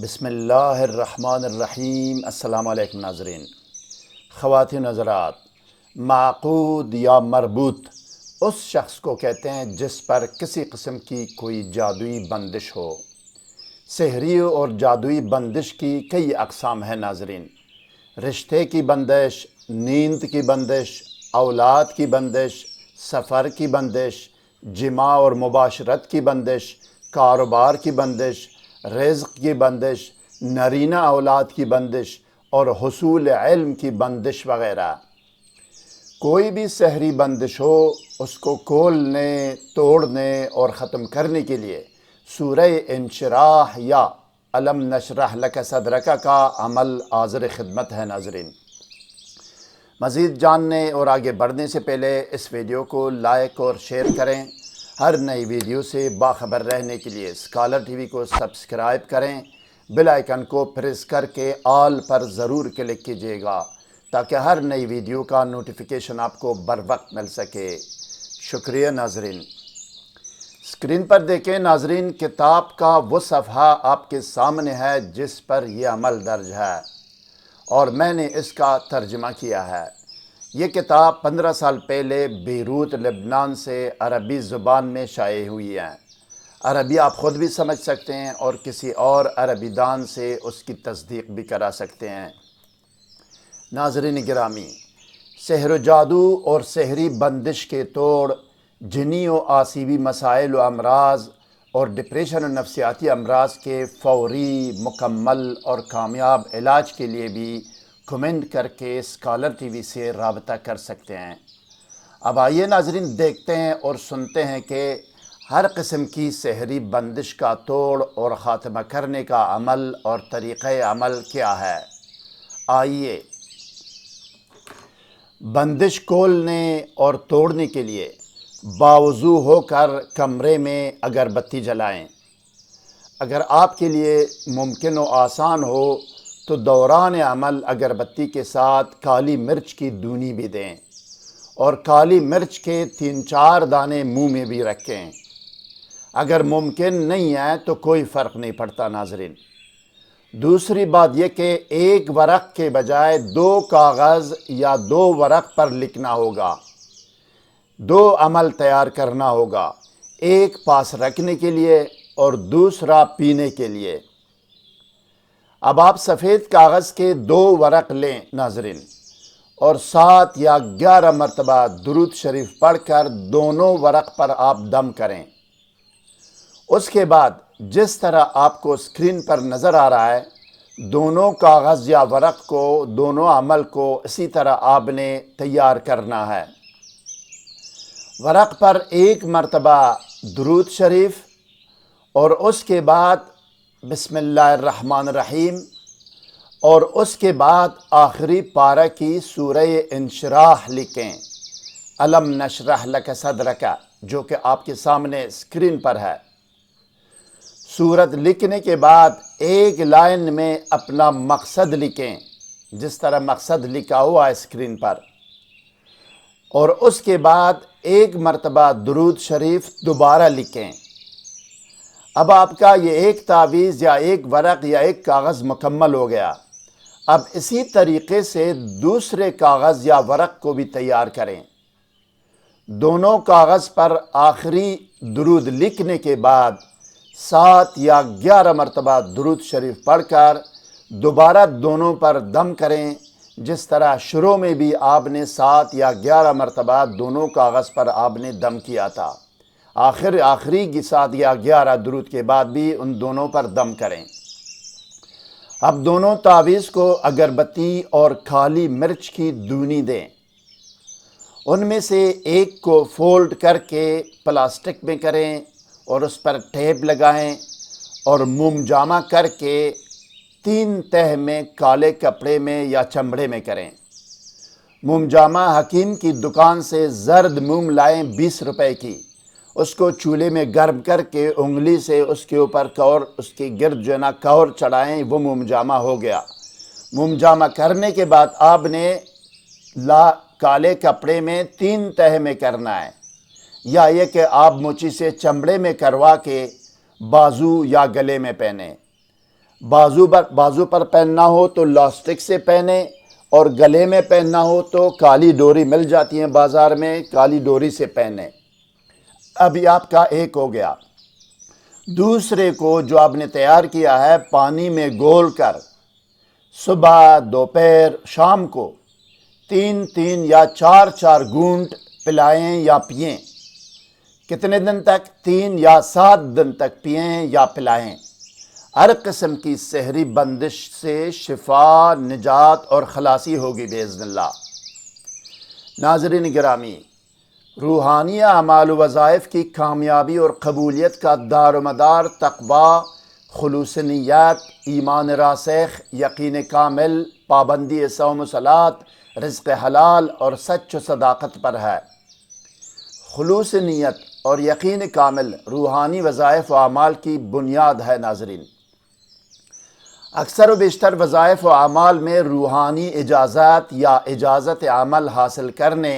بسم اللہ الرحمن الرحیم۔ السلام علیکم ناظرین۔ خواتین حضرات، معقود یا مربوط اس شخص کو کہتے ہیں جس پر کسی قسم کی کوئی جادوئی بندش ہو۔ سحری اور جادوئی بندش کی کئی اقسام ہیں ناظرین۔ رشتے کی بندش، نیند کی بندش، اولاد کی بندش، سفر کی بندش، جماع اور مباشرت کی بندش، کاروبار کی بندش، رزق کی بندش، نرینہ اولاد کی بندش اور حصول علم کی بندش وغیرہ۔ کوئی بھی سحری بندش ہو، اس کو کھولنے، توڑنے اور ختم کرنے کے لیے سورہ انشراح یا الم نشرح لک صدرک کا عمل حاضر خدمت ہے ناظرین۔ مزید جاننے اور آگے بڑھنے سے پہلے اس ویڈیو کو لائک اور شیئر کریں۔ ہر نئی ویڈیو سے باخبر رہنے کے لیے اسکالر ٹی وی کو سبسکرائب کریں، بیل آئیکن کو پریس کر کے آل پر ضرور کلک کیجیے گا تاکہ ہر نئی ویڈیو کا نوٹیفیکیشن آپ کو بر وقت مل سکے۔ شکریہ ناظرین۔ اسکرین پر دیکھیں ناظرین، کتاب کا وہ صفحہ آپ کے سامنے ہے جس پر یہ عمل درج ہے اور میں نے اس کا ترجمہ کیا ہے۔ یہ کتاب 15 سال پہلے بیروت لبنان سے عربی زبان میں شائع ہوئی ہے۔ عربی آپ خود بھی سمجھ سکتے ہیں اور کسی اور عربی دان سے اس کی تصدیق بھی کرا سکتے ہیں۔ ناظرین گرامی، سحر و جادو اور سحری بندش کے توڑ، جنی و آسیبی مسائل و امراض اور ڈپریشن و نفسیاتی امراض کے فوری، مکمل اور کامیاب علاج کے لیے بھی کمنٹ کر کے اسکالر ٹی وی سے رابطہ کر سکتے ہیں۔ اب آئیے ناظرین، دیکھتے ہیں اور سنتے ہیں کہ ہر قسم کی سحری بندش کا توڑ اور خاتمہ کرنے کا عمل اور طریقہ عمل کیا ہے۔ آئیے، بندش کھولنے اور توڑنے کے لیے باوضو ہو کر کمرے میں اگربتی جلائیں۔ اگر آپ کے لیے ممکن و آسان ہو تو دوران عمل اگربتی کے ساتھ کالی مرچ کی دونی بھی دیں اور کالی مرچ کے 3-4 دانے منہ میں بھی رکھیں۔ اگر ممکن نہیں ہے تو کوئی فرق نہیں پڑتا ناظرین۔ دوسری بات یہ کہ ایک ورق کے بجائے 2 کاغذ یا 2 ورق پر لکھنا ہوگا۔ 2 عمل تیار کرنا ہوگا، ایک پاس رکھنے کے لیے اور دوسرا پینے کے لیے۔ اب آپ سفید کاغذ کے 2 ورق لیں ناظرین اور 7 یا 11 مرتبہ درود شریف پڑھ کر دونوں ورق پر آپ دم کریں۔ اس کے بعد جس طرح آپ کو اسکرین پر نظر آ رہا ہے، دونوں کاغذ یا ورق کو، دونوں عمل کو اسی طرح آپ نے تیار کرنا ہے۔ ورق پر 1 مرتبہ درود شریف اور اس کے بعد بسم اللہ الرحمن الرحیم اور اس کے بعد آخری پارہ کی سورہ انشراح لکھیں، الم نشرح لک صدرک، جو کہ آپ کے سامنے اسکرین پر ہے۔ سورت لکھنے کے بعد ایک لائن میں اپنا مقصد لکھیں، جس طرح مقصد لکھا ہوا ہے اسکرین پر، اور اس کے بعد 1 مرتبہ درود شریف دوبارہ لکھیں۔ اب آپ کا یہ ایک تعویذ یا ایک ورق یا ایک کاغذ مکمل ہو گیا۔ اب اسی طریقے سے دوسرے کاغذ یا ورق کو بھی تیار کریں۔ دونوں کاغذ پر آخری درود لکھنے کے بعد 7 یا 11 مرتبہ درود شریف پڑھ کر دوبارہ دونوں پر دم کریں، جس طرح شروع میں بھی آپ نے 7 یا 11 مرتبہ دونوں کاغذ پر آپ نے دم کیا تھا۔ آخری کی 7 یا 11 درود کے بعد بھی ان دونوں پر دم کریں۔ اب دونوں تعویذ کو اگربتی اور کالی مرچ کی دونی دیں۔ ان میں سے ایک کو فولڈ کر کے پلاسٹک میں کریں اور اس پر ٹیپ لگائیں اور موم جامہ کر کے 3 تہہ میں کالے کپڑے میں یا چمڑے میں کریں۔ موم جامہ حکیم کی دکان سے زرد موم لائیں 20 روپے کی، اس کو چولہے میں گرم کر کے انگلی سے اس کے اوپر کور، اس کے گرد جو ہے نا کور چڑھائیں، وہ موم جامہ ہو گیا۔ موم جامہ کرنے کے بعد آپ نے کالے کپڑے میں 3 تہہ میں کرنا ہے، یا یہ کہ آپ موچی سے چمڑے میں کروا کے بازو یا گلے میں پہنیں۔ بازو پر پہننا ہو تو لاسٹک سے پہنے، اور گلے میں پہننا ہو تو کالی ڈوری مل جاتی ہیں بازار میں، کالی ڈوری سے پہنے۔ ابھی آپ کا ایک ہو گیا۔ دوسرے کو جو آپ نے تیار کیا ہے پانی میں گول کر صبح، دوپہر، شام کو 3 یا 4 گھونٹ پلائیں یا پئیں۔ کتنے دن تک؟ 3 یا 7 دن تک پئیں یا پلائیں۔ ہر قسم کی سحری بندش سے شفا، نجات اور خلاصی ہوگی باذن اللہ۔ ناظرین گرامی، روحانی اعمال و وظائف کی کامیابی اور قبولیت کا دار و مدار تقویٰ، خلوص نیت، ایمان راسخ، یقین کامل، پابندی صوم و صلات، رزق حلال اور سچ و صداقت پر ہے۔ خلوص نیت اور یقین کامل روحانی وظائف و اعمال کی بنیاد ہے۔ ناظرین، اکثر و بیشتر وظائف و اعمال میں روحانی اجازت یا اجازت عمل حاصل کرنے،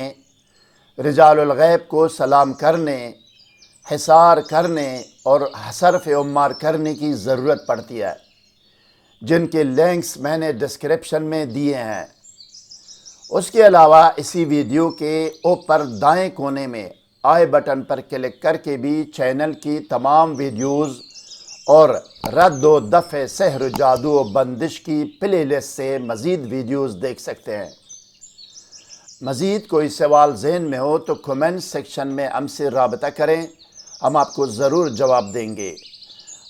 رجال الغیب کو سلام کرنے، حصار کرنے اور صرف عمار کرنے کی ضرورت پڑتی ہے، جن کے لنکس میں نے ڈسکرپشن میں دیے ہیں۔ اس کے علاوہ اسی ویڈیو کے اوپر دائیں کونے میں آئی بٹن پر کلک کر کے بھی چینل کی تمام ویڈیوز اور رد و دفع سحر و جادو و بندش کی پلے لسٹ سے مزید ویڈیوز دیکھ سکتے ہیں۔ مزید کوئی سوال ذہن میں ہو تو کمنٹ سیکشن میں ہم سے رابطہ کریں، ہم آپ کو ضرور جواب دیں گے۔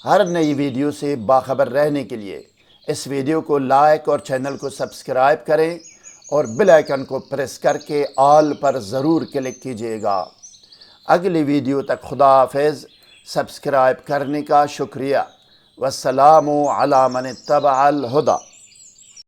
ہر نئی ویڈیو سے باخبر رہنے کے لیے اس ویڈیو کو لائک اور چینل کو سبسکرائب کریں اور بیل آئیکن کو پریس کر کے آل پر ضرور کلک کیجیے گا۔ اگلی ویڈیو تک خدا حافظ۔ سبسکرائب کرنے کا شکریہ۔ والسلام علی من اتبع الہدی۔